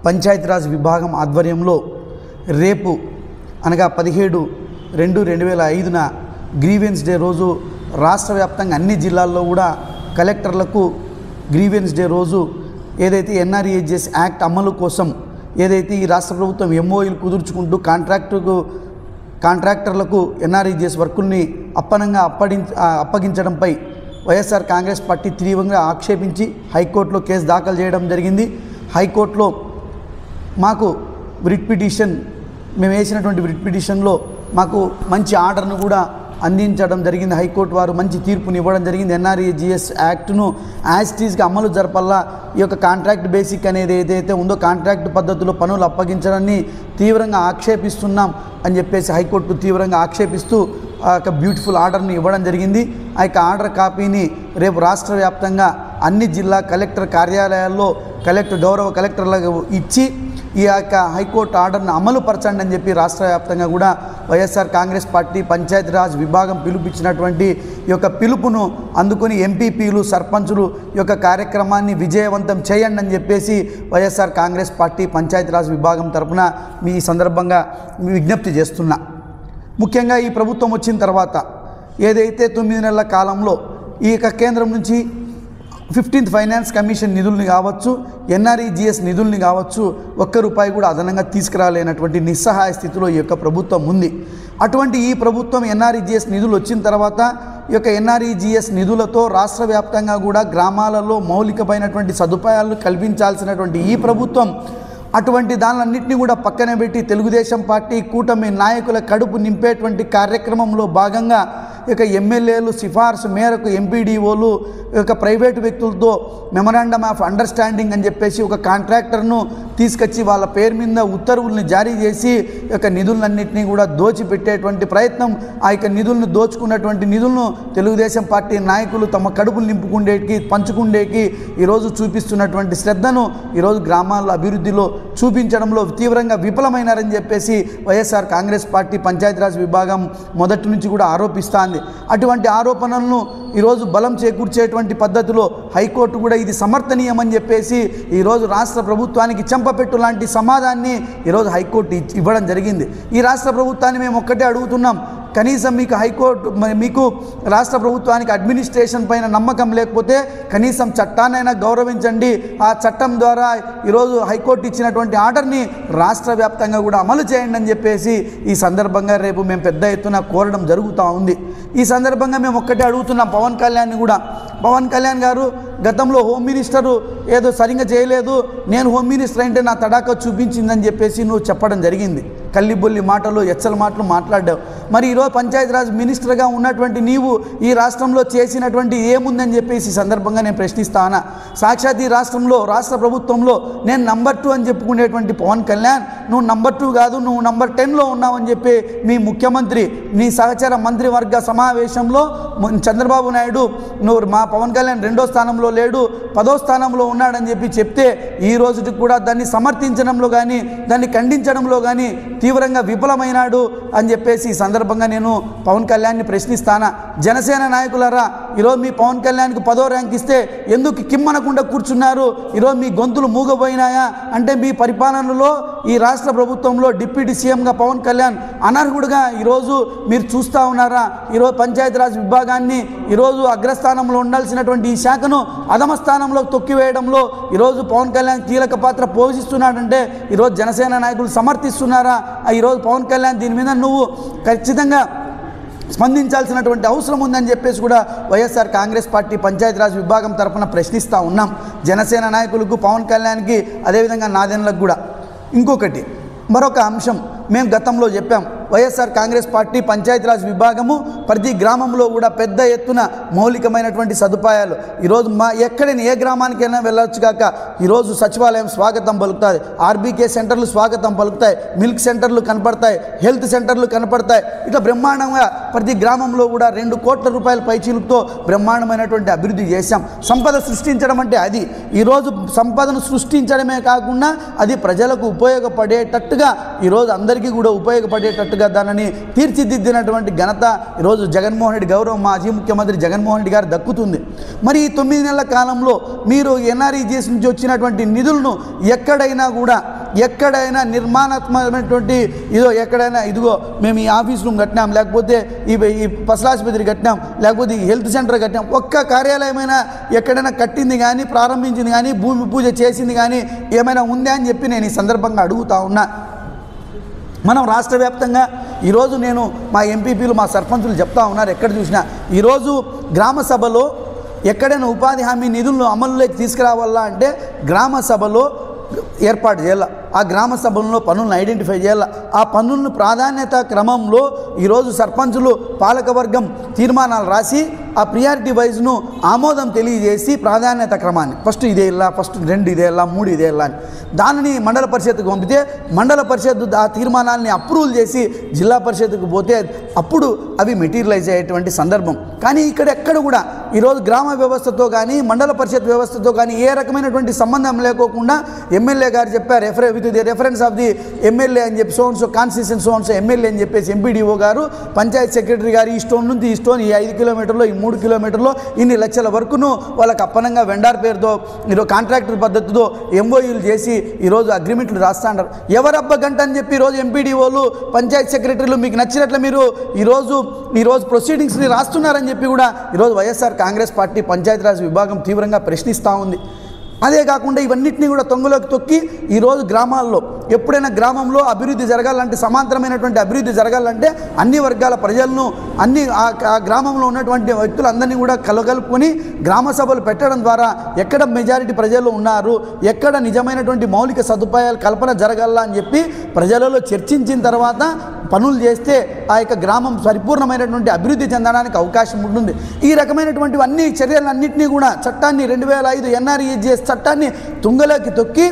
పంచాయతీరాజ్ విభాగం ఆధ్వర్యంలో రేపు అనగా 17/2/2005 గ్రీవెన్స్ డే రోజు రాష్ట్ర వ్యాప్తంగా అన్ని జిల్లాల్లో కూడా కలెక్టర్లకు గ్రీవెన్స్ డే రోజు ఏదైతే ఎన్ఆర్ఈజీఎస్ యాక్ట్ అమలు కోసం ఏదైతే ఈ రాష్ట్ర ప్రభుత్వం ఎంఓయూలు కుదుర్చుకుంటూ కాంట్రాక్టర్లకు ఎన్ఆర్ఈజీఎస్ వర్కుల్ని అప్పగించడంపై వైఎస్ఆర్ కాంగ్రెస్ పార్టీ తీవ్రంగా ఆక్షేపించి హైకోర్టులో కేసు దాఖలు చేయడం జరిగింది. హైకోర్టులో మాకు మేము వేసినటువంటి రిట్ పిటిషన్లో మాకు మంచి ఆర్డర్ను కూడా అందించడం జరిగింది. హైకోర్టు వారు మంచి తీర్పుని ఇవ్వడం జరిగింది. ఎన్ఆర్ఈజీఎస్ యాక్ట్ను యాజ్ ఇట్ ఈజ్గా అమలు జరపల్లా ఈ యొక్క కాంట్రాక్ట్ బేసిక్ అనేది ఏదైతే ఉందో కాంట్రాక్ట్ పద్ధతిలో పనులు అప్పగించడాన్ని తీవ్రంగా ఆక్షేపిస్తున్నాం అని చెప్పేసి హైకోర్టు తీవ్రంగా ఆక్షేపిస్తూ ఆ యొక్క బ్యూటిఫుల్ ఆర్డర్ని ఇవ్వడం జరిగింది. ఆ యొక్క ఆర్డర్ కాపీని రేపు రాష్ట్ర వ్యాప్తంగా అన్ని జిల్లా కలెక్టర్ కార్యాలయాల్లో గౌరవ కలెక్టర్లకు ఇచ్చి ఈ యొక్క హైకోర్టు ఆర్డర్ను అమలు పరచండి అని చెప్పి రాష్ట్ర వ్యాప్తంగా కూడా వైఎస్ఆర్ కాంగ్రెస్ పార్టీ పంచాయతీరాజ్ విభాగం పిలుపిచ్చినటువంటి ఈ యొక్క పిలుపును అందుకొని ఎంపీపీలు సర్పంచులు ఈ యొక్క కార్యక్రమాన్ని విజయవంతం చేయండి అని చెప్పేసి వైఎస్ఆర్ కాంగ్రెస్ పార్టీ పంచాయతీరాజ్ విభాగం తరఫున మీ సందర్భంగా విజ్ఞప్తి చేస్తున్నా. ముఖ్యంగా ఈ ప్రభుత్వం వచ్చిన తర్వాత ఏదైతే 9 నెలల కాలంలో ఈ యొక్క కేంద్రం నుంచి 15th ఫైనాన్స్ కమిషన్ నిధుల్ని కావచ్చు, ఎన్ఆర్ఈజీఎస్ నిధుల్ని కావచ్చు, ₹1 కూడా అదనంగా తీసుకురాలేనటువంటి నిస్సహాయ స్థితిలో ఈ యొక్క ప్రభుత్వం ఉంది. అటువంటి ఈ ప్రభుత్వం ఎన్ఆర్ఈజీఎస్ నిధులు వచ్చిన తర్వాత ఈ యొక్క ఎన్ఆర్ఈజీఎస్ నిధులతో రాష్ట్ర వ్యాప్తంగా కూడా గ్రామాలలో మౌలికమైనటువంటి సదుపాయాలను కల్పించాల్సినటువంటి ఈ ప్రభుత్వం అటువంటి దానిలన్నింటినీ కూడా పక్కన పెట్టి తెలుగుదేశం పార్టీ కూటమి నాయకుల కడుపు నింపేటువంటి కార్యక్రమంలో భాగంగా ఇక ఎమ్మెల్యేలు సిఫార్సు మేరకు ఎంపీడీఓలు ఇక ప్రైవేటు వ్యక్తులతో మెమరాండమ్ ఆఫ్ అండర్స్టాండింగ్ అని చెప్పేసి ఒక కాంట్రాక్టర్ను తీసుకొచ్చి వాళ్ళ పేరు మీద ఉత్తర్వుల్ని జారీ చేసి ఇక నిధులన్నింటినీ కూడా దోచిపెట్టేటువంటి ప్రయత్నం, ఆ యొక్క నిధులను దోచుకున్నటువంటి నిధులను తెలుగుదేశం పార్టీ నాయకులు తమ కడుపులు నింపుకుండేకి పంచుకుండేకి ఈరోజు చూపిస్తున్నటువంటి శ్రద్ధను ఈరోజు గ్రామాల అభివృద్ధిలో చూపించడంలో తీవ్రంగా విఫలమైనారని చెప్పేసి వైఎస్ఆర్ కాంగ్రెస్ పార్టీ పంచాయతీరాజ్ విభాగం మొదటి నుంచి కూడా ఆరోపిస్తోంది. అటువంటి ఆరోపణలను ఈరోజు బలం చేకూర్చేటువంటి పద్ధతిలో హైకోర్టు కూడా ఇది సమర్థనీయమని చెప్పేసి ఈరోజు రాష్ట్ర ప్రభుత్వానికి చెంపపెట్టు లాంటి సమాధానాన్ని ఈరోజు హైకోర్టు ఇవ్వడం జరిగింది. ఈ రాష్ట్ర ప్రభుత్వాన్ని మేము ఒక్కటే అడుగుతున్నాం, కనీసం మీకు రాష్ట్ర ప్రభుత్వానికి అడ్మినిస్ట్రేషన్ పైన నమ్మకం లేకపోతే కనీసం చట్టాన్నైనా గౌరవించండి. ఆ చట్టం ద్వారా ఈరోజు హైకోర్టు ఇచ్చినటువంటి ఆర్డర్ని రాష్ట్ర వ్యాప్తంగా కూడా అమలు చేయండి అని చెప్పేసి ఈ సందర్భంగా రేపు మేము పెద్ద ఎత్తున కోరడం జరుగుతూ ఉంది. ఈ సందర్భంగా మేము ఒక్కటే అడుగుతున్నాం పవన్ కళ్యాణ్ని కూడా. పవన్ కళ్యాణ్ గారు గతంలో హోమ్ మినిస్టరు ఏదో సరిగ్గా చేయలేదు, నేను హోమ్ మినిస్టర్ అంటే నా తడాక చూపించిందని చెప్పేసి నువ్వు చెప్పడం జరిగింది. కల్లిబొల్లి మాటలు ఎచ్చల మాటలు మాట్లాడావు. మరి ఈరోజు పంచాయతీరాజ్ మినిస్టర్గా ఉన్నటువంటి నీవు ఈ రాష్ట్రంలో చేసినటువంటి ఏముందని చెప్పేసి సందర్భంగా నేను ప్రశ్నిస్తానా. సాక్షాత్ ఈ రాష్ట్ర ప్రభుత్వంలో నేను నంబర్ 2 అని చెప్పుకునేటువంటి పవన్ కళ్యాణ్ నువ్వు నంబర్ 2 కాదు, నువ్వు నంబర్ 10లో ఉన్నావని చెప్పి మీ ముఖ్యమంత్రి నీ సహచర మంత్రివర్గ సమావేశంలో చంద్రబాబు నాయుడు నువ్వు మా పవన్ కళ్యాణ్ 2వ స్థానంలో లేడు 10వ స్థానంలో ఉన్నాడని చెప్తే ఈ రోజుకి కూడా దాన్ని సమర్థించడంలో కానీ దాన్ని ఖండించడంలో కానీ తీవ్రంగా విఫలమైనాడు అని చెప్పేసి ఈ సందర్భంగా నేను పవన్ కళ్యాణ్ని ప్రశ్నిస్తానా. జనసేన నాయకులారా, ఈరోజు మీ పవన్ కళ్యాణ్కి 10వ ర్యాంక్ ఇస్తే ఎందుకు కిమ్మనకుండా కూర్చున్నారు? ఈరోజు మీ గొంతులు మూగపోయినాయా? అంటే మీ పరిపాలనలో ఈ రాష్ట్ర ప్రభుత్వంలో డిప్యూటీ సీఎంగా పవన్ కళ్యాణ్ అనర్హుడుగా ఈరోజు మీరు చూస్తూ ఉన్నారా? ఈరోజు పంచాయతీరాజ్ విభాగాన్ని ఈరోజు అగ్రస్థానంలో ఉండాల్సినటువంటి ఈ శాఖను అధమ స్థానంలో తొక్కివేయడంలో ఈరోజు పవన్ కళ్యాణ్ కీలక పాత్ర పోషిస్తున్నాడంటే ఈరోజు జనసేన నాయకులు సమర్థిస్తున్నారా? ఈరోజు పవన్ కళ్యాణ్ దీని మీద నువ్వు ఖచ్చితంగా స్పందించాల్సినటువంటి అవసరం ఉందని చెప్పేసి కూడా వైఎస్ఆర్ కాంగ్రెస్ పార్టీ పంచాయతీరాజ్ విభాగం తరఫున ప్రశ్నిస్తూ ఉన్నాం. జనసేన నాయకులకు పవన్ కళ్యాణ్కి అదేవిధంగా నాదెండ్లకు కూడా. ఇంకొకటి మరొక అంశం మేము గతంలో చెప్పాం, వైఎస్ఆర్ కాంగ్రెస్ పార్టీ పంచాయతీరాజ్ విభాగము ప్రతి గ్రామంలో కూడా పెద్ద ఎత్తున మౌలికమైనటువంటి సదుపాయాలు ఈరోజు ఎక్కడైనా ఏ గ్రామానికైనా వెళ్ళొచ్చు కాక ఈరోజు సచివాలయం స్వాగతం పలుకుతుంది, ఆర్బీకే సెంటర్లు స్వాగతం పలుకుతాయి, మిల్క్ సెంటర్లు కనపడతాయి, హెల్త్ సెంటర్లు కనపడతాయి. ఇట్లా బ్రహ్మాండంగా ప్రతి గ్రామంలో కూడా ₹2 కోట్ల పైచీలతో బ్రహ్మాండమైనటువంటి అభివృద్ధి చేశాం. సంపద సృష్టించడం అంటే అది. ఈరోజు సంపదను సృష్టించడమే కాకుండా అది ప్రజలకు ఉపయోగపడేటట్టుగా ఈరోజు అందరికీ కూడా ఉపయోగపడేటట్టుగా దానిని తీర్చిదిద్దినటువంటి ఘనత ఈరోజు జగన్మోహన్ రెడ్డి గౌరవ మాజీ ముఖ్యమంత్రి జగన్మోహన్ రెడ్డి గారు దక్కుతుంది. మరి ఈ 9 నెలల కాలంలో మీరు ఎన్ఆర్ఈజీఎస్ నుంచి వచ్చినటువంటి నిధులను ఎక్కడైనా కూడా ఎక్కడైనా నిర్మాణాత్మకమైనటువంటి ఎక్కడైనా ఇదిగో మేము ఈ ఆఫీస్ రూమ్ కట్టినాం, లేకపోతే ఈ పశులాసుపత్రి కట్టినాం, లేకపోతే ఈ హెల్త్ సెంటర్ కట్టినాం, ఒక్క కార్యాలయమైనా ఎక్కడైనా కట్టింది కానీ ప్రారంభించింది కానీ భూమి పూజ చేసింది కానీ ఏమైనా ఉందా అని చెప్పి నేను ఈ సందర్భంగా అడుగుతా ఉన్నా. మనం రాష్ట్ర వ్యాప్తంగా ఈరోజు నేను మా ఎంపీపీలు మా సర్పంచులు చెప్తా ఉన్నారు, ఎక్కడ చూసినా ఈరోజు గ్రామ సభలో ఎక్కడైనా ఉపాధి హామీ నిధులను అమలులోకి తీసుకురావాలా అంటే గ్రామ సభలో ఏర్పాటు చేయాలి. ఆ గ్రామ సభల్లో పనులను ఐడెంటిఫై చేయాలి. ఆ పనులను ప్రాధాన్యత క్రమంలో ఈరోజు సర్పంచులు పాలకవర్గం తీర్మానాలు రాసి ఆ ప్రియారిటీ వైజ్ను ఆమోదం తెలియజేసి ప్రాధాన్యత క్రమాన్ని ఫస్ట్ ఇదే ఇలా, ఫస్ట్ 2 ఇదే ఇలా, 3 ఇదే ఇలా అని దానిని మండల పరిషత్కు పంపితే మండల పరిషత్ ఆ తీర్మానాలని అప్రూవల్ చేసి జిల్లా పరిషత్కు పోతే అప్పుడు అవి మెటీరియలైజ్ అయ్యేటువంటి సందర్భం. కానీ ఎక్కడ కూడా ఈరోజు గ్రామ వ్యవస్థతో కానీ మండల పరిషత్ వ్యవస్థతో కానీ ఏ రకమైనటువంటి సంబంధం లేకోకుండా ఎమ్మెల్యే గారు చెప్పారు with the reference of the MLA అని చెప్పి సోన్సో కాన్స్టిట్యూషన్ సోన్సో ఎమ్మెల్యే అని చెప్పేసి ఎంపీడీఓ గారు పంచాయత్ సెక్రటరీ గారు ఈ స్టోన్ నుంచి ఈ స్టోన్ ఈ 5 కిలోమీటర్లో ఈ 3 కిలోమీటర్లో ఇన్ని లక్షల వరకును వాళ్ళకి అప్పనంగా వెండార్ పేరుతో ఈరోజు కాంట్రాక్టర్ పద్ధతితో ఎంఓయూలు చేసి ఈరోజు అగ్రిమెంట్లు రాస్తా ఉంటారు. ఎవరబ్బ గంట అని చెప్పి ఈరోజు ఎంపీడీఓలు పంచాయత్ సెక్రటరీలు మీకు నచ్చినట్లు మీరు ఈరోజు ప్రొసీడింగ్స్ని రాస్తున్నారని చెప్పి కూడా ఈరోజు వైఎస్ఆర్ కాంగ్రెస్ పార్టీ పంచాయతీరాజ్ విభాగం తీవ్రంగా ప్రశ్నిస్తూ ఉంది. అదే కాకుండా ఇవన్నిటినీ కూడా తొంగలోకి తొక్కి ఈరోజు గ్రామాల్లో ఎప్పుడైనా గ్రామంలో అభివృద్ధి జరగాలంటే సమాంతరమైనటువంటి అభివృద్ధి జరగాలంటే అన్ని వర్గాల ప్రజలను ఆ గ్రామంలో ఉన్నటువంటి వ్యక్తులందరినీ కూడా కలుపుకొని గ్రామ సభలు పెట్టడం ద్వారా ఎక్కడ మెజారిటీ ప్రజలు ఉన్నారు, ఎక్కడ నిజమైనటువంటి మౌలిక సదుపాయాలు కల్పన జరగాల అని చెప్పి ప్రజలలో చర్చించిన తర్వాత పనులు చేస్తే ఆ యొక్క గ్రామం పరిపూర్ణమైనటువంటి అభివృద్ధి చెందడానికి అవకాశం ఉంటుంది. ఈ రకమైనటువంటి అన్ని చర్యలన్నింటినీ కూడా చట్టాన్ని 2005 ఎన్ఆర్ఈజీఎస్ చట్టాన్ని తుంగలోకి తొక్కి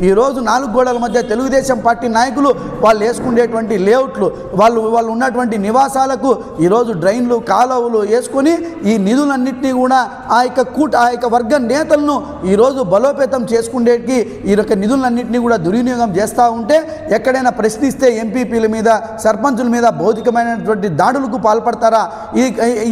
ఈరోజు 4 గోడల మధ్య తెలుగుదేశం పార్టీ నాయకులు వాళ్ళు వేసుకునేటువంటి లేఅవుట్లు వాళ్ళు ఉన్నటువంటి నివాసాలకు ఈరోజు డ్రైన్లు కాలువలు వేసుకొని ఈ నిధులన్నింటినీ కూడా ఆ యొక్క వర్గ నేతలను ఈరోజు బలోపేతం చేసుకునేకి ఈ యొక్క నిధులన్నింటినీ కూడా దుర్వినియోగం చేస్తూ ఉంటే ఎక్కడైనా ప్రశ్నిస్తే ఎంపీపీల మీద సర్పంచుల మీద భౌతికమైనటువంటి దాడులకు పాల్పడతారా?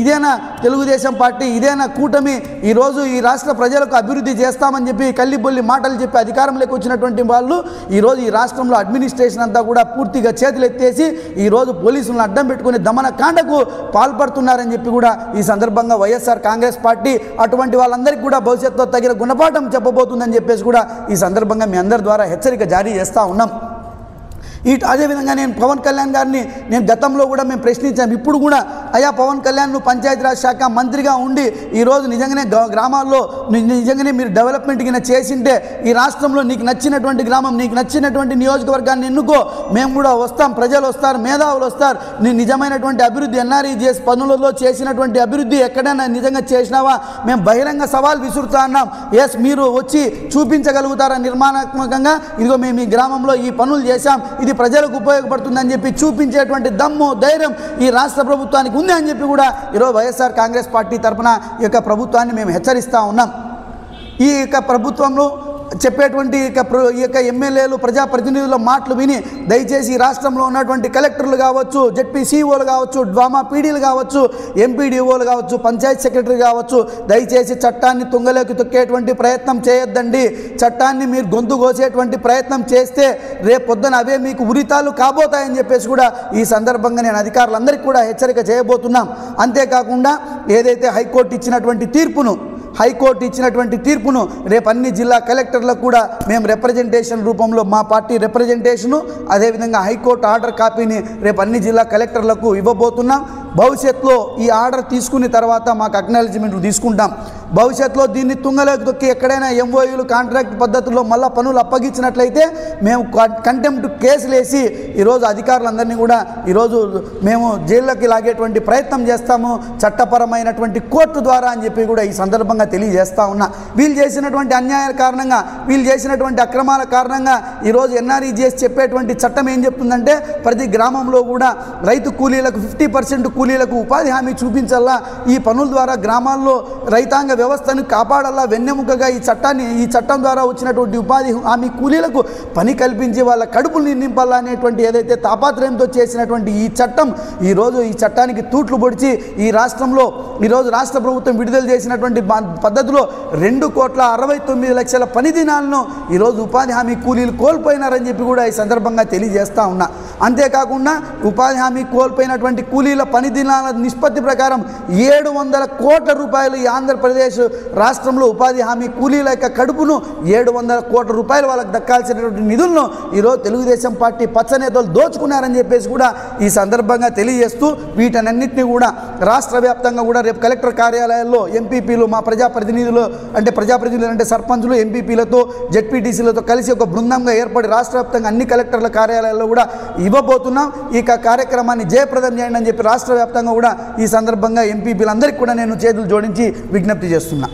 ఇదేనా తెలుగుదేశం పార్టీ, ఇదేనా కూటమి? ఈరోజు ఈ రాష్ట్ర ప్రజలకు అభివృద్ధి చేస్తామని చెప్పి కల్లిబొల్లి మాటలు చెప్పి అధికారంలోకి వచ్చినటువంటి వాళ్ళు ఈరోజు ఈ రాష్ట్రంలో అడ్మినిస్ట్రేషన్ అంతా కూడా పూర్తిగా చేతులు ఎత్తేసి ఈరోజు పోలీసులను అడ్డం పెట్టుకుని దమనకాండకు పాల్పడుతున్నారని చెప్పి కూడా ఈ సందర్భంగా వైఎస్ఆర్ కాంగ్రెస్ పార్టీ అటువంటి వాళ్ళందరికీ కూడా భవిష్యత్తులో తగిన గుణపాఠం చెప్పబోతుందని చెప్పేసి కూడా ఈ సందర్భంగా మీ అందరి ద్వారా హెచ్చరిక జారీ చేస్తూ ఉన్నాం. అదేవిధంగా నేను పవన్ కళ్యాణ్ గారిని గతంలో కూడా మేము ప్రశ్నించాం. ఇప్పుడు కూడా అయ్యా పవన్ కళ్యాణ్ నువ్వు పంచాయతీరాజ్ శాఖ మంత్రిగా ఉండి ఈరోజు నిజంగానే గ్రామాల్లో నిజంగానే మీరు డెవలప్మెంట్ కింద చేసింటే ఈ రాష్ట్రంలో నీకు నచ్చినటువంటి గ్రామం, నీకు నచ్చినటువంటి నియోజకవర్గాన్ని ఎన్నుకో, మేము కూడా వస్తాం, ప్రజలు వస్తారు, మేధావులు వస్తారు, నీ నిజమైనటువంటి అభివృద్ధి ఎన్ఆర్ఈజీఎస్ పనులలో చేసినటువంటి అభివృద్ధి ఎక్కడైనా నిజంగా చేసినావా? మేము బహిరంగ సవాల్ విసురుతా అన్నాం. ఎస్ మీరు వచ్చి చూపించగలుగుతారా నిర్మాణాత్మకంగా? ఇదిగో మేము ఈ గ్రామంలో ఈ పనులు చేశాం, ఇది ప్రజలకు ఉపయోగపడుతుందని చెప్పి చూపించేటువంటి దమ్ము ధైర్యం ఈ రాష్ట్ర ప్రభుత్వానికి ఉంది అని చెప్పి కూడా ఈరోజు వైఎస్ఆర్ కాంగ్రెస్ పార్టీ తరఫున ఈ యొక్క ప్రభుత్వాన్ని మేము హెచ్చరిస్తూ ఉన్నాం. ఈ యొక్క ప్రభుత్వంలో చెప్పేటువంటి ఈ యొక్క ఎమ్మెల్యేలు ప్రజాప్రతినిధుల మాటలు విని దయచేసి ఈ రాష్ట్రంలో ఉన్నటువంటి కలెక్టర్లు కావచ్చు, జెడ్పీసీఓలు కావచ్చు, డ్వామా పీడీలు కావచ్చు, ఎంపీడీఓలు కావచ్చు, పంచాయత్ సెక్రటరీ కావచ్చు, దయచేసి చట్టాన్ని తుంగలోకి తొక్కేటువంటి ప్రయత్నం చేయొద్దండి. చట్టాన్ని మీరు గొంతు కోసేటువంటి ప్రయత్నం చేస్తే రేపు పొద్దున అవే మీకు ఉరితాలు కాబోతాయని చెప్పేసి కూడా ఈ సందర్భంగా నేను అధికారులందరికీ కూడా హెచ్చరిక చేయబోతున్నాం. అంతేకాకుండా ఏదైతే హైకోర్టు ఇచ్చినటువంటి తీర్పును రేపు అన్ని జిల్లా కలెక్టర్లకు కూడా మేము రిప్రజెంటేషన్ రూపంలో మా పార్టీ రిప్రజెంటేషను అదేవిధంగా హైకోర్టు ఆర్డర్ కాపీని రేపు అన్ని జిల్లా కలెక్టర్లకు ఇవ్వబోతున్నాం. భవిష్యత్తులో ఈ ఆర్డర్ తీసుకున్న తర్వాత మాకు అక్నాలెడ్జ్మెంట్ తీసుకుంటాం. భవిష్యత్తులో దీన్ని తుంగలోకి తొక్కి ఎక్కడైనా ఎంఓయూలు కాంట్రాక్ట్ పద్ధతుల్లో మళ్ళీ పనులు అప్పగించినట్లయితే మేము కంటెంప్ట్ కేసులు వేసి ఈరోజు అధికారులందరినీ కూడా ఈరోజు మేము జైల్లోకి లాగేటువంటి ప్రయత్నం చేస్తాము చట్టపరమైనటువంటి కోర్టు ద్వారా అని చెప్పి కూడా ఈ సందర్భంగా తెలియజేస్తా ఉన్నా. వీళ్ళు చేసినటువంటి అన్యాయాల కారణంగా, వీళ్ళు చేసినటువంటి అక్రమాల కారణంగా ఈరోజు ఎన్ఆర్ఈజీఎస్ చెప్పేటువంటి చట్టం ఏం చెప్తుందంటే ప్రతి గ్రామంలో కూడా రైతు కూలీలకు 50% కూలీలకు ఉపాధి హామీ చూపించాలా. ఈ పనుల ద్వారా గ్రామాల్లో రైతాంగ వ్యవస్థను కాపాడాలా. వెన్నెముకగా ఈ చట్టం ద్వారా వచ్చినటువంటి ఉపాధి హామీ కూలీలకు పని కల్పించి వాళ్ళ కడుపులు నింపాలా అనేటువంటి ఏదైతే తాపాత్రయంతో చేసినటువంటి ఈ చట్టం ఈరోజు ఈ చట్టానికి తూట్లు పొడిచి ఈ రాష్ట్రంలో ఈరోజు రాష్ట్ర ప్రభుత్వం విడుదల చేసినటువంటి పద్ధతిలో 2,69,00,000 పని దినాలను ఈరోజు ఉపాధి హామీ కూలీలు కోల్పోయినారని చెప్పి కూడా ఈ సందర్భంగా తెలియజేస్తూ ఉన్నా. అంతేకాకుండా ఉపాధి హామీ కోల్పోయినటువంటి కూలీల పని దినాల నిష్పత్తి ప్రకారం 700 కోట్ల రూపాయలు ఈ ఆంధ్రప్రదేశ్ రాష్ట్రంలో ఉపాధి హామీ కూలీల యొక్క కడుపును 700 కోట్ల రూపాయలు వాళ్ళకి దక్కాల్సినటువంటి నిధులను ఈరోజు తెలుగుదేశం పార్టీ పచ్చనేతలు దోచుకున్నారని చెప్పేసి కూడా ఈ సందర్భంగా తెలియజేస్తూ వీటన్నింటినీ కూడా రాష్ట్ర వ్యాప్తంగా కూడా రేపు కలెక్టర్ కార్యాలయాల్లో ఎంపీపీలు మా ప్రజాప్రతినిధులు అంటే సర్పంచులు ఎంపీపీలతో జెడ్పీటీసీలతో కలిసి ఒక బృందంగా ఏర్పడి రాష్ట్ర వ్యాప్తంగా అన్ని కలెక్టర్ల కార్యాలయాల్లో కూడా ఇవ్వబోతున్నాం. ఈ కార్యక్రమాన్ని జయప్రదం చేయండి అని చెప్పి రాష్ట్ర వ్యాప్తంగా కూడా ఈ సందర్భంగా ఎంపీపీలందరికీ కూడా నేను చేతులు జోడించి విజ్ఞప్తి చేస్తున్నా.